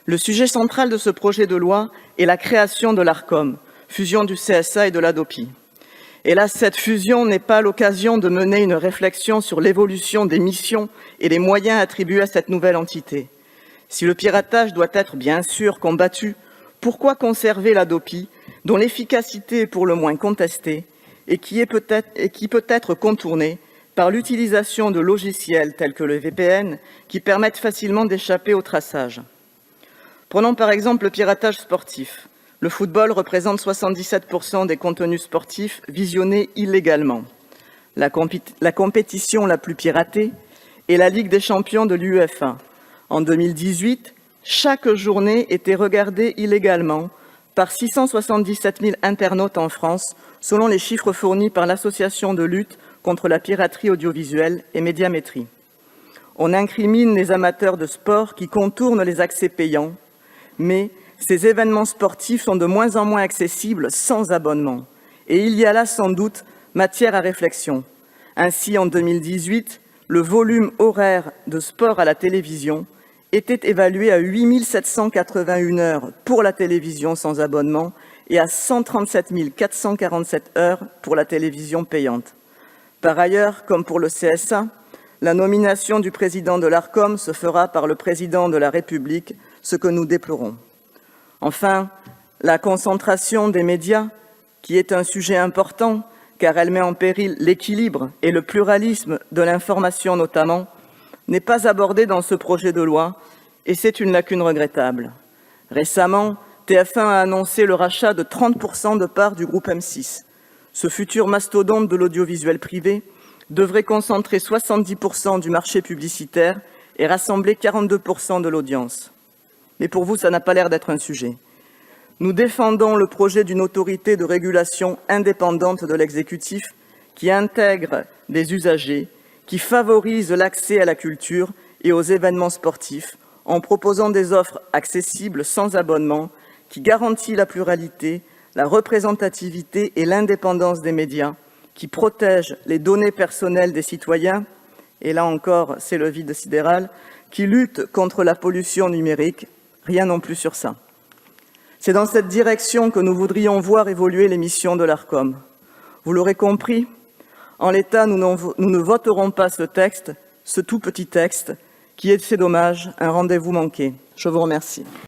Le sujet central de ce projet de loi est la création de l'Arcom, fusion du CSA et de l'Hadopi. Hélas, cette fusion n'est pas l'occasion de mener une réflexion sur l'évolution des missions et les moyens attribués à cette nouvelle entité. Si le piratage doit être bien sûr combattu, pourquoi conserver l'Hadopi, dont l'efficacité est pour le moins contestée et qui peut être contournée par l'utilisation de logiciels tels que le VPN qui permettent facilement d'échapper au traçage. Prenons par exemple le piratage sportif. Le football représente 77% des contenus sportifs visionnés illégalement. La compétition la plus piratée est la Ligue des champions de l'UEFA. En 2018, chaque journée était regardée illégalement par 677 000 internautes en France, selon les chiffres fournis par l'Association de lutte contre la piraterie audiovisuelle et Médiamétrie. On incrimine les amateurs de sport qui contournent les accès payants, mais ces événements sportifs sont de moins en moins accessibles sans abonnement. Et il y a là sans doute matière à réflexion. Ainsi, en 2018, le volume horaire de sport à la télévision était évalué à 8 781 heures pour la télévision sans abonnement et à 137 447 heures pour la télévision payante. Par ailleurs, comme pour le CSA, la nomination du président de l'Arcom se fera par le président de la République, ce que nous déplorons. Enfin, la concentration des médias, qui est un sujet important, car elle met en péril l'équilibre et le pluralisme de l'information notamment, n'est pas abordée dans ce projet de loi, et c'est une lacune regrettable. Récemment, TF1 a annoncé le rachat de 30% de parts du groupe M6. Ce futur mastodonte de l'audiovisuel privé devrait concentrer 70% du marché publicitaire et rassembler 42% de l'audience. Mais pour vous, ça n'a pas l'air d'être un sujet. Nous défendons le projet d'une autorité de régulation indépendante de l'exécutif qui intègre des usagers, qui favorise l'accès à la culture et aux événements sportifs en proposant des offres accessibles sans abonnement, qui garantit la pluralité, la représentativité et l'indépendance des médias, qui protège les données personnelles des citoyens, et là encore, c'est le vide sidéral, qui lutte contre la pollution numérique, rien non plus sur ça. C'est dans cette direction que nous voudrions voir évoluer les missions de l'Arcom. Vous l'aurez compris, en l'état, nous ne voterons pas ce texte, ce tout petit texte, qui est, c'est dommage, un rendez-vous manqué. Je vous remercie.